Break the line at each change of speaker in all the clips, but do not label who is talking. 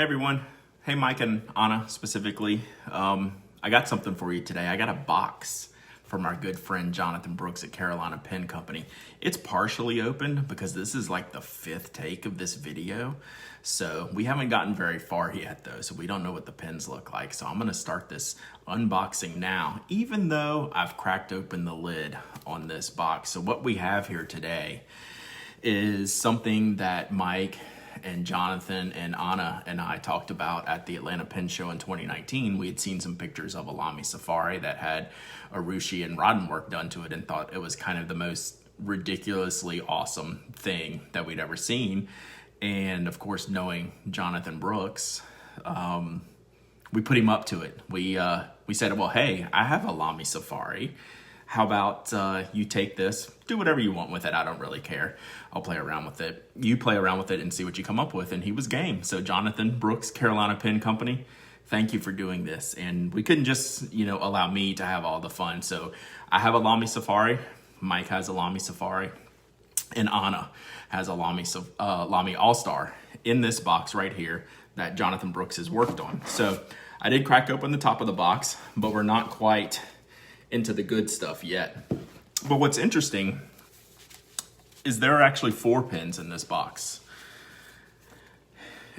Hey everyone. Hey Mike and Anna specifically. I got something for you today. I got a box from our good friend Jonathan Brooks at Carolina Pen Company. It's partially opened because this is like the 5th take of this video. So we haven't gotten very far yet though, so we don't know what the pens look like. So I'm gonna start this unboxing now, even though I've cracked open the lid on this box. So what we have here today is something that Mike and Jonathan and Anna and I talked about at the Atlanta Pen Show in 2019. We had seen some pictures of a LAMY Safari that had urushi and rodent work done to it and thought it was kind of the most ridiculously awesome thing that we'd ever seen. And of course, knowing Jonathan Brooks, we put him up to it. We said, well, hey, I have a LAMY Safari. How about you take this, do whatever you want with it. I don't really care. I'll play around with it. You play around with it and see what you come up with. And he was game. So Jonathan Brooks, Carolina Pen Company, thank you for doing this. And we couldn't just, allow me to have all the fun. So I have a LAMY Safari. Mike has a LAMY Safari. And Anna has a LAMY All-Star in this box right here that Jonathan Brooks has worked on. So I did crack open the top of the box, but we're not quite into the good stuff yet. But what's interesting is there are actually 4 pens in this box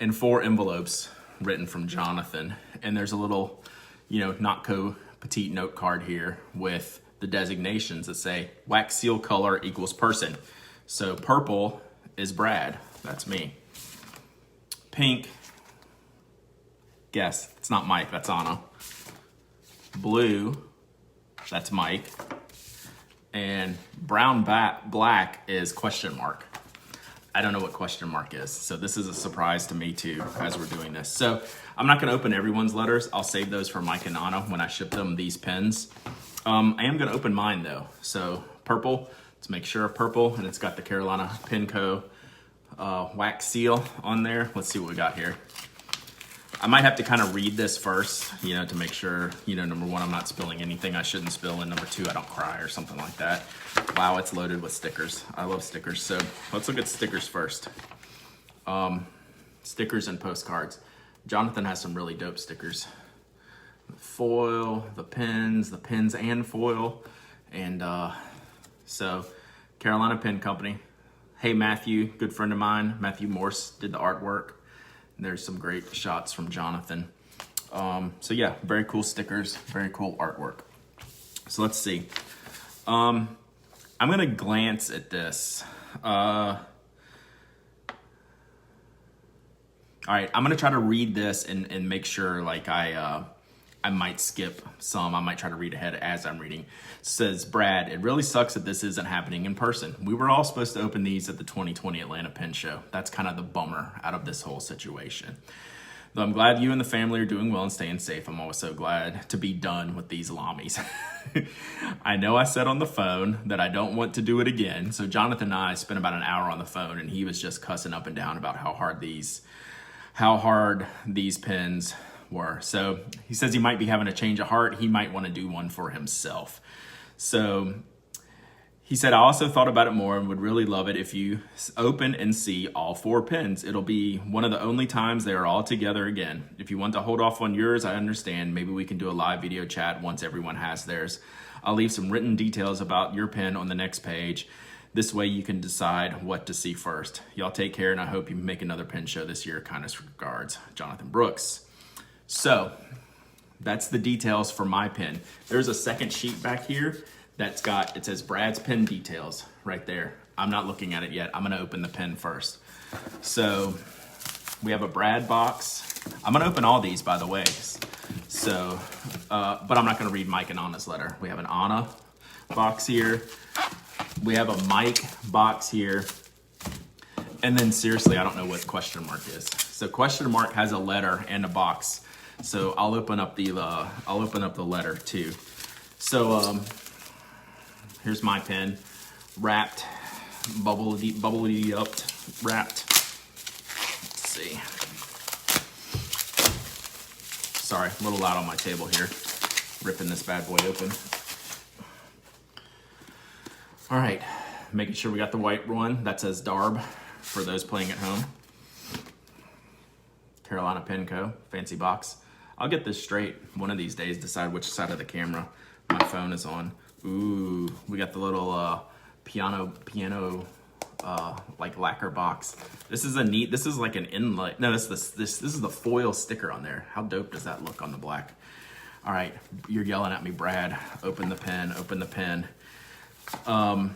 and 4 envelopes written from Jonathan. And there's a little, Notco petite note card here with the designations that say wax seal color equals person. So purple is Brad, that's me. Pink, guess, it's not Mike, that's Anna. Blue, that's Mike. And brown black is question mark. I don't know what question mark is. So this is a surprise to me too as we're doing this. So I'm not gonna open everyone's letters. I'll save those for Mike and Anna when I ship them these pens. I am gonna open mine though. So purple, let's make sure purple, and it's got the Carolina Pen Co. Wax seal on there. Let's see what we got here. I might have to kind of read this first, to make sure, number 1, I'm not spilling anything I shouldn't spill, and number 2, I don't cry or something like that. Wow, it's loaded with stickers. I love stickers. So let's look at stickers first. Stickers and postcards. Jonathan has some really dope stickers. Foil, the pens and foil. And so Carolina Pen Company. Hey, Matthew, good friend of mine. Matthew Morse did the artwork. There's some great shots from Jonathan. So yeah, very cool stickers, very cool artwork. So let's see. I'm gonna glance at this. All right, I'm gonna try to read this and make sure like I might skip some. I might try to read ahead as I'm reading. It says, Brad, it really sucks that this isn't happening in person. We were all supposed to open these at the 2020 Atlanta Pen Show. That's kind of the bummer out of this whole situation. Though I'm glad you and the family are doing well and staying safe, I'm always so glad to be done with these LAMYs. I know I said on the phone that I don't want to do it again. So Jonathan and I spent about an hour on the phone and he was just cussing up and down about how hard these pens were. So he says he might be having a change of heart. He might want to do one for himself. So he said, I also thought about it more and would really love it if you open and see all 4 pens. It'll be one of the only times they are all together again. If you want to hold off on yours, I understand. Maybe we can do a live video chat once everyone has theirs. I'll leave some written details about your pen on the next page. This way you can decide what to see first. Y'all take care, and I hope you make another pen show this year. Kindest regards, Jonathan Brooks. So that's the details for my pen. There's a second sheet back here that's got, it says Brad's pen details right there. I'm not looking at it yet. I'm gonna open the pen first. So we have a Brad box. I'm gonna open all these, by the way. So, but I'm not gonna read Mike and Anna's letter. We have an Anna box here. We have a Mike box here. And then seriously, I don't know what question mark is. So question mark has a letter and a box. So I'll open up the letter too. So here's my pen, wrapped, bubbly up, wrapped. Let's see. Sorry, a little loud on my table here, ripping this bad boy open. All right, making sure we got the white one that says Darb for those playing at home. Carolina Pen Co. Fancy box. I'll get this straight one of these days, decide which side of the camera my phone is on. Ooh, we got the little piano like lacquer box. This is like an inlay. No, this is the foil sticker on there. How dope does that look on the black? All right, you're yelling at me, Brad. Open the pen, open the pen. I'm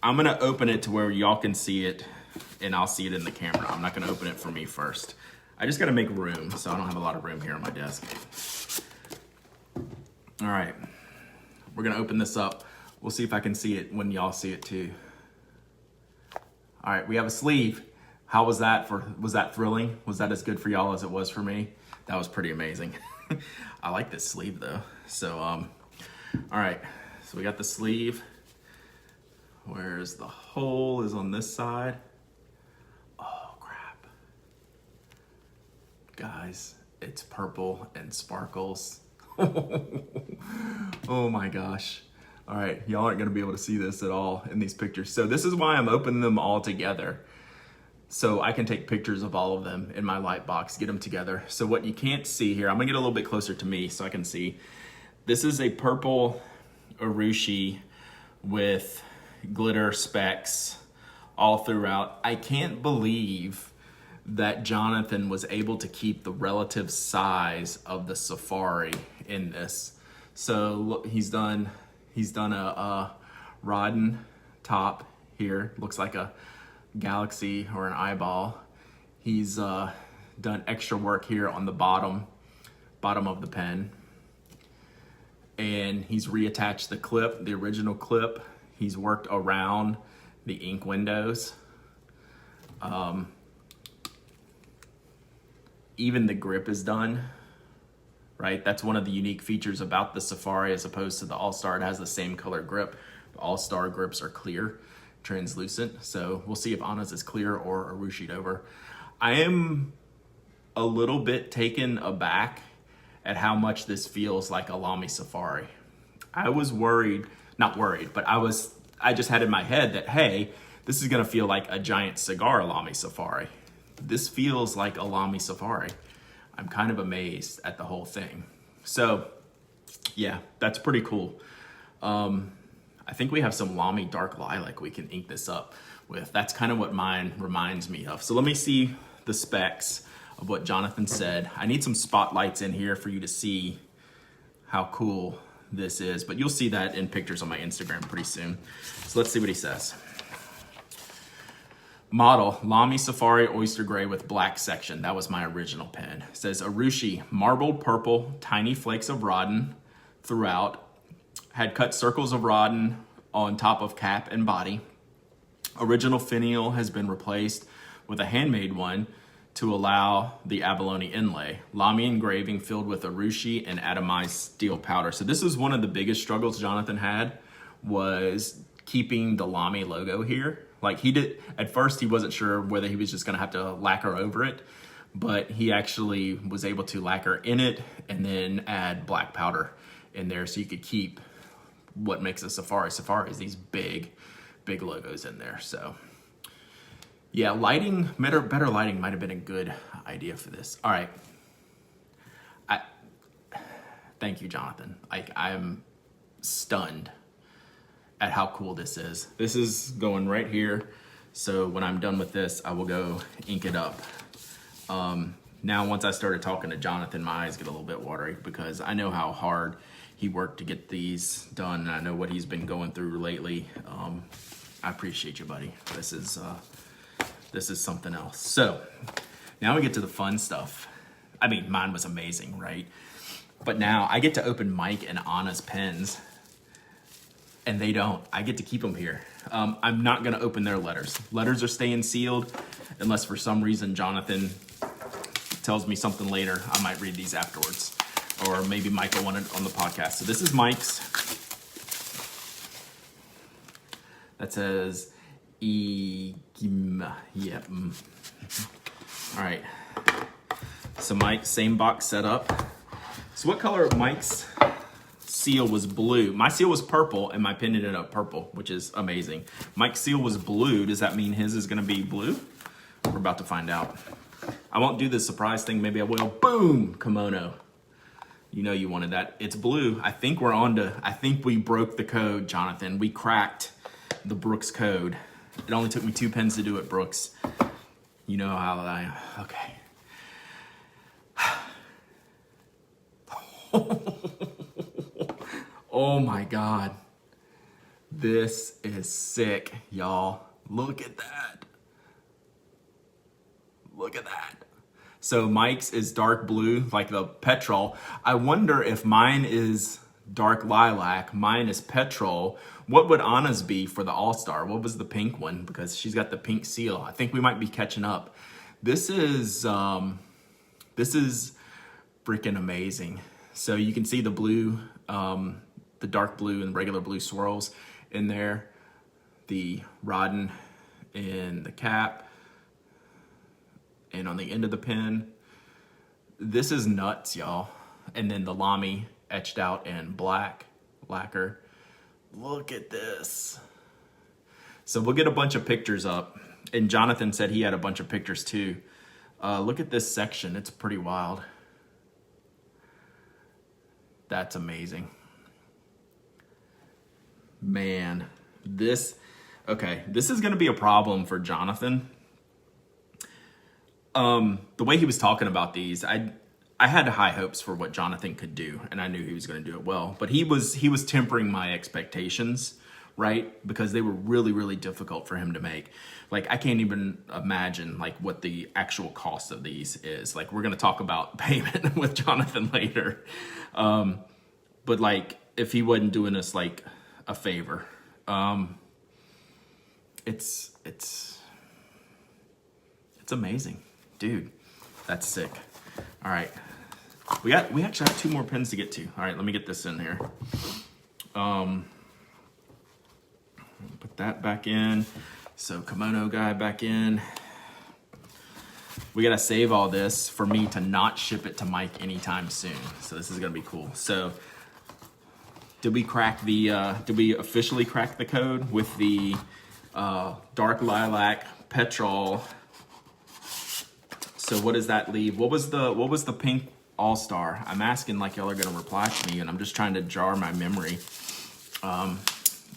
gonna open it to where y'all can see it and I'll see it in the camera. I'm not gonna open it for me first. I just gotta make room, so I don't have a lot of room here on my desk. All right, we're gonna open this up. We'll see if I can see it when y'all see it too. All right, we have a sleeve. How was that was that thrilling? Was that as good for y'all as it was for me? That was pretty amazing. I like this sleeve though. So, all right, so we got the sleeve. Where's the hole is on this side. Oh crap. Guys, it's purple and sparkles. Oh my gosh. All right, y'all aren't gonna be able to see this at all in these pictures. So this is why I'm opening them all together. So I can take pictures of all of them in my light box, get them together. So what you can't see here, I'm gonna get a little bit closer to me so I can see. This is a purple urushi with glitter specks all throughout. I can't believe that Jonathan was able to keep the relative size of the safari in this. So look, he's done a Rodden top here. Looks like a galaxy or an eyeball. He's done extra work here on the bottom of the pen. And he's reattached the clip, the original clip. He's worked around the ink windows. Even the grip is done, right? That's one of the unique features about the Safari as opposed to the All-Star. It has the same color grip. The All-Star grips are clear, translucent. So we'll see if Anna's is clear or urushi'd over. I am a little bit taken aback at how much this feels like a LAMY Safari. I was worried, not worried, but I just had in my head that, hey, this is gonna feel like a giant cigar LAMY Safari. This feels like a LAMY Safari. I'm kind of amazed at the whole thing. So yeah, that's pretty cool. I think we have some LAMY Dark Lilac we can ink this up with. That's kind of what mine reminds me of. So let me see the specs of what Jonathan said. I need some spotlights in here for you to see how cool this is, but you'll see that in pictures on my Instagram pretty soon. So let's see what he says. Model, LAMY Safari Oyster Gray with black section. That was my original pen. It says urushi, marbled purple, tiny flakes of Rodden throughout. Had cut circles of Rodden on top of cap and body. Original finial has been replaced with a handmade one to allow the abalone inlay. LAMY engraving filled with urushi and atomized steel powder. So this is one of the biggest struggles Jonathan had, was keeping the LAMY logo here. Like at first he wasn't sure whether he was just gonna have to lacquer over it, but he actually was able to lacquer in it and then add black powder in there so you could keep what makes a Safari. Safari is these big logos in there. So yeah, lighting, better lighting might have been a good idea for this. All right. Thank you, Jonathan. I'm stunned at how cool this is. This is going right here. So when I'm done with this, I will go ink it up. Now, once I started talking to Jonathan, my eyes get a little bit watery because I know how hard he worked to get these done. And I know what he's been going through lately. I appreciate you, buddy. This is something else. So now we get to the fun stuff. I mean, mine was amazing, right? But now I get to open Mike and Anna's pens, and they don't. I get to keep them here. I'm not gonna open their letters. Letters are staying sealed unless for some reason Jonathan tells me something later. I might read these afterwards, or maybe Mike will want it on the podcast. So this is Mike's. That says yeah. All right. So Mike, same box setup. So what color of Mike's seal was blue? My seal was purple and my pen ended up purple, which is amazing. Mike's seal was blue. Does that mean his is gonna be blue? We're about to find out. I won't do the surprise thing. Maybe I will. Boom, kimono. You know you wanted that. It's blue. I think we broke the code, Jonathan. We cracked the Brooks code. It only took me 2 pins to do it, Brooks. You know how I am. Okay. Oh my God. This is sick, y'all. Look at that. Look at that. So Mike's is dark blue, like the petrol. I wonder if mine is dark lilac, mine is petrol. What would Anna's be for the All-Star? What was the pink one? Because she's got the pink seal. I think we might be catching up. This is freaking amazing. So you can see the blue, the dark blue and regular blue swirls in there. The Rodden in the cap. And on the end of the pin. This is nuts, y'all. And then the LAMY etched out in black lacquer. Look at this. So we'll get a bunch of pictures up. And Jonathan said he had a bunch of pictures too. Look at this section. It's pretty wild. That's amazing. Man, this is going to be a problem for Jonathan. The way he was talking about these, I had high hopes for what Jonathan could do, and I knew he was going to do it well. But he was tempering my expectations, right? Because they were really, really difficult for him to make. Like, I can't even imagine like what the actual cost of these is. Like, we're going to talk about payment with Jonathan later. But like, if he wasn't doing us like a favor, it's amazing. Dude, that's sick. All right. We actually have 2 more pins to get to. All right, let me get this in here. Put that back in. So kimono guy back in. We got to save all this for me to not ship it to Mike anytime soon. So this is going to be cool. So did we officially crack the code with the dark lilac petrol? So what does that leave? What was the pink All-Star? I'm asking like y'all are gonna reply to me, and I'm just trying to jar my memory. I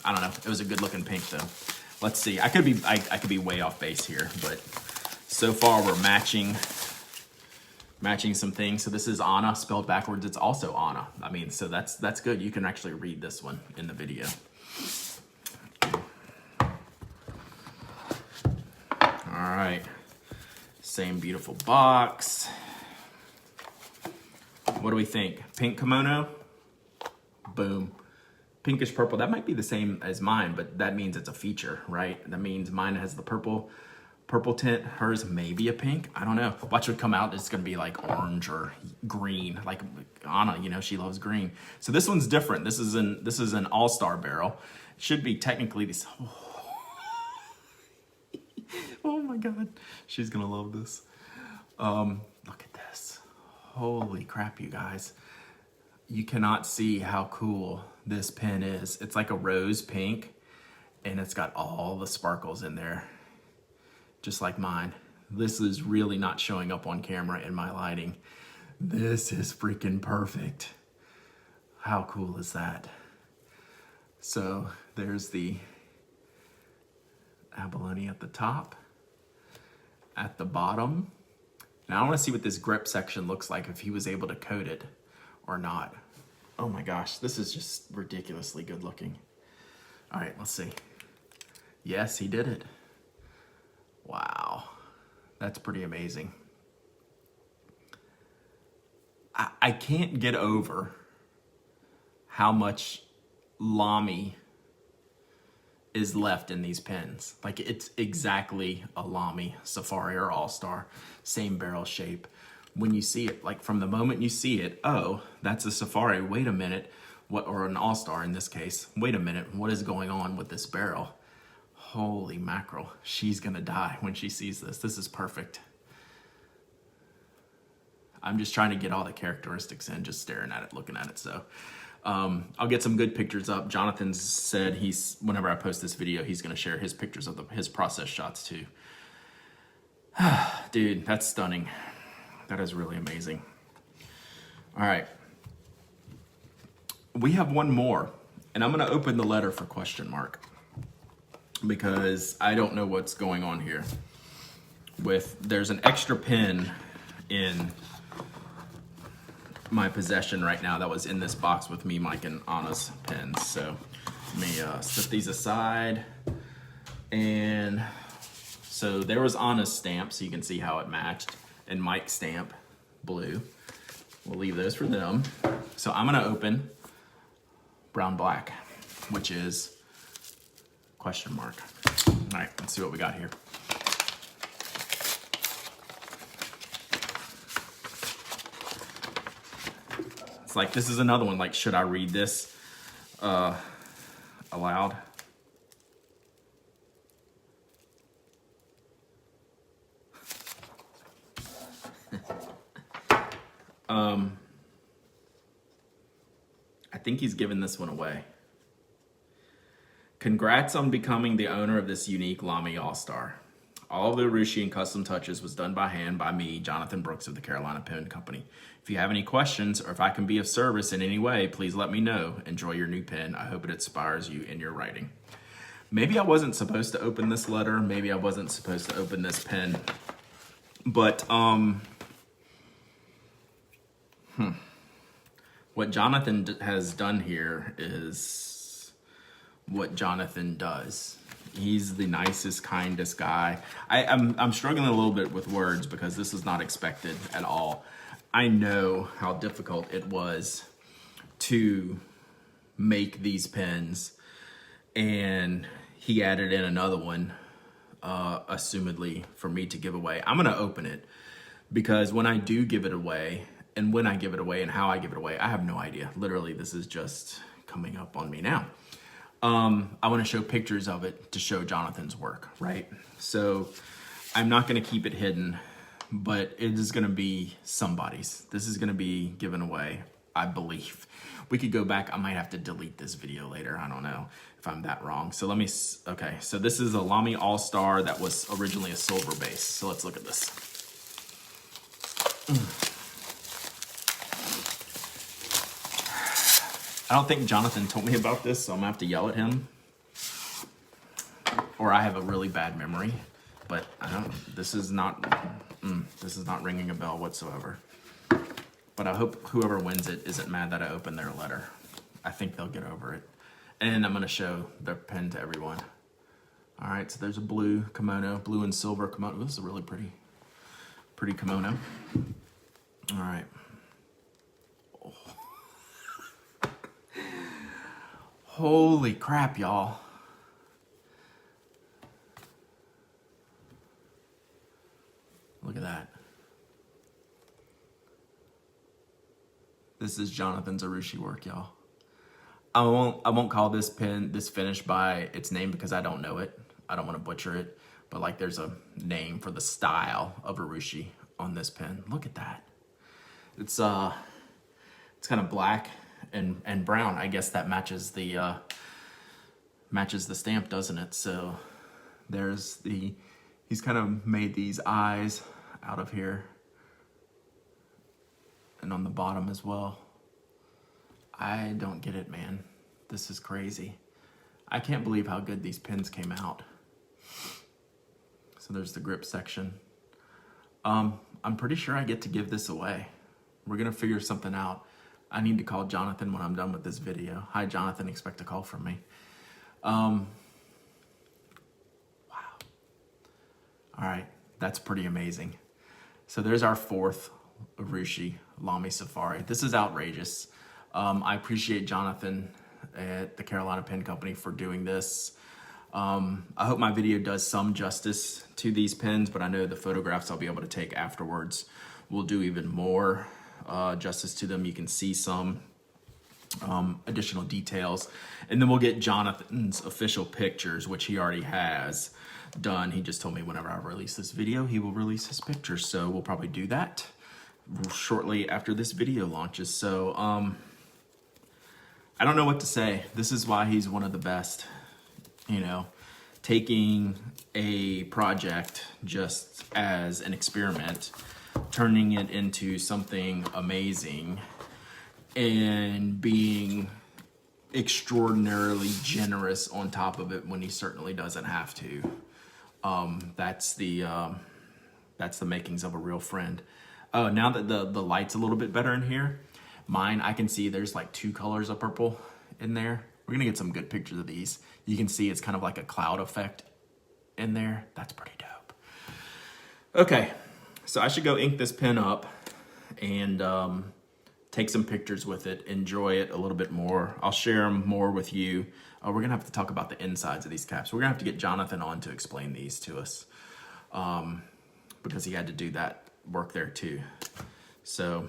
don't know. It was a good looking pink though. Let's see. I could be way off base here, but so far we're matching some things. So this is Anna spelled backwards. It's also Anna. I mean, so that's good. You can actually read this one in the video. All right. Same beautiful box. What do we think? Pink kimono? Boom. Pinkish purple. That might be the same as mine, but that means it's a feature, right? That means mine has the purple tint. Hers maybe a pink. I don't know. Watch it come out. It's going to be like orange or green. Like Anna, you know, she loves green. So this one's different. This is an All-Star barrel. It should be technically this. Oh my God, she's gonna love this. Look at this. Holy crap, you guys. You cannot see how cool this pen is. It's like a rose pink, and it's got all the sparkles in there, just like mine. This is really not showing up on camera in my lighting. This is freaking perfect. How cool is that? So there's the abalone at the top. At the bottom. Now I want to see what this grip section looks like, if he was able to coat it or not. Oh my gosh, this is just ridiculously good looking. All right, let's see. Yes, he did it. Wow, that's pretty amazing. I can't get over how much LAMY is left in these pens. Like, it's exactly a LAMY Safari or All-Star, same barrel shape. When you see it, like from the moment you see it, oh, that's a Safari, wait a minute, what, or an All-Star in this case, wait a minute, what is going on with this barrel? Holy mackerel, she's gonna die when she sees this. This is perfect. I'm just trying to get all the characteristics in, just staring at it, looking at it. So I'll get some good pictures up. Jonathan said whenever I post this video, he's going to share his pictures of his process shots too. Dude, that's stunning. That is really amazing. All right. We have one more, and I'm going to open the letter for question mark because I don't know what's going on here. There's an extra pin in my possession right now that was in this box with me, Mike, and Anna's pins. So let me set these aside. And so there was Anna's stamp, so you can see how it matched, and Mike's stamp, blue. We'll leave those for them. So I'm gonna open brown black, which is question mark. All right, let's see what we got here. It's like, this is another one, like, should I read this aloud? I think he's giving this one away. Congrats on becoming the owner of this unique LAMY All-Star. All of the urushi and custom touches was done by hand by me, Jonathan Brooks of the Carolina Pen Company. If you have any questions or if I can be of service in any way, please let me know. Enjoy your new pen. I hope it inspires you in your writing. Maybe I wasn't supposed to open this letter. Maybe I wasn't supposed to open this pen. But, what Jonathan has done here is what Jonathan does. He's the nicest, kindest guy. I'm struggling a little bit with words because this is not expected at all. I know how difficult it was to make these pens, and he added in another one, assumedly for me to give away. I'm gonna open it because when I do give it away, and when I give it away and how I give it away, I have no idea. Literally, this is just coming up on me now. I want to show pictures of it to show Jonathan's work, right? So I'm not going to keep it hidden, but it is going to be somebody's. This is going to be given away, I believe. We could go back. I might have to delete this video later. I don't know if I'm that wrong. So let me, okay. So this is a LAMY All-Star that was originally a silver base. So let's look at this. I don't think Jonathan told me about this, so I'm gonna have to yell at him. Or I have a really bad memory, but I don't, this is not ringing a bell whatsoever. But I hope whoever wins it isn't mad that I opened their letter. I think they'll get over it. And I'm gonna show their pen to everyone. All right, so there's a blue kimono, blue and silver kimono. This is a really pretty kimono. All right. Oh. Holy crap, y'all. Look at that. This is Jonathan's urushi work, y'all. I won't call this pen, this finish by its name because I don't know it. I don't want to butcher it, but like there's a name for the style of urushi on this pen. Look at that. It's kind of black and brown. I guess that matches the stamp, doesn't it? So there's he's kind of made these eyes out of here and on the bottom as well. I don't get it, man. This is crazy. I can't believe how good these pens came out. So there's the grip section. I'm pretty sure I get to give this away. We're gonna figure something out. I need to call Jonathan when I'm done with this video. Hi, Jonathan, expect a call from me. Wow. All right, that's pretty amazing. So there's our fourth urushi LAMY Safari. This is outrageous. I appreciate Jonathan at the Carolina Pen Company for doing this. I hope my video does some justice to these pens, but I know the photographs I'll be able to take afterwards will do even more justice to them. You can see some additional details, and then we'll get Jonathan's official pictures, which he already has done. He just told me whenever I release this video, he will release his pictures. So we'll probably do that shortly after this video launches. So I don't know what to say. This is why he's one of the best. You know, taking a project just as an experiment, turning it into something amazing, and being extraordinarily generous on top of it when he certainly doesn't have to. That's the makings of a real friend. Oh, now that the light's a little bit better in here, mine, I can see there's like 2 colors of purple in there. We're gonna get some good pictures of these. You can see it's kind of like a cloud effect in there. That's pretty dope. Okay, so I should go ink this pen up and take some pictures with it, enjoy it a little bit more. I'll share them more with you. We're gonna have to talk about the insides of these caps. We're gonna have to get Jonathan on to explain these to us because he had to do that work there too. So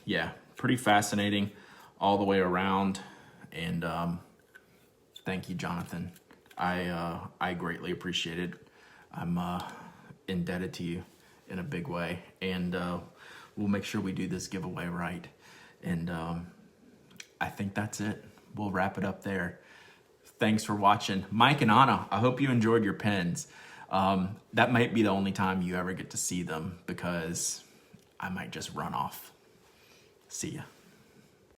yeah, pretty fascinating all the way around. And thank you, Jonathan. I greatly appreciate it. I'm indebted to you in a big way. And we'll make sure we do this giveaway right. And I think that's it. We'll wrap it up there. Thanks for watching. Mike and Anna, I hope you enjoyed your pens. That might be the only time you ever get to see them because I might just run off. See ya.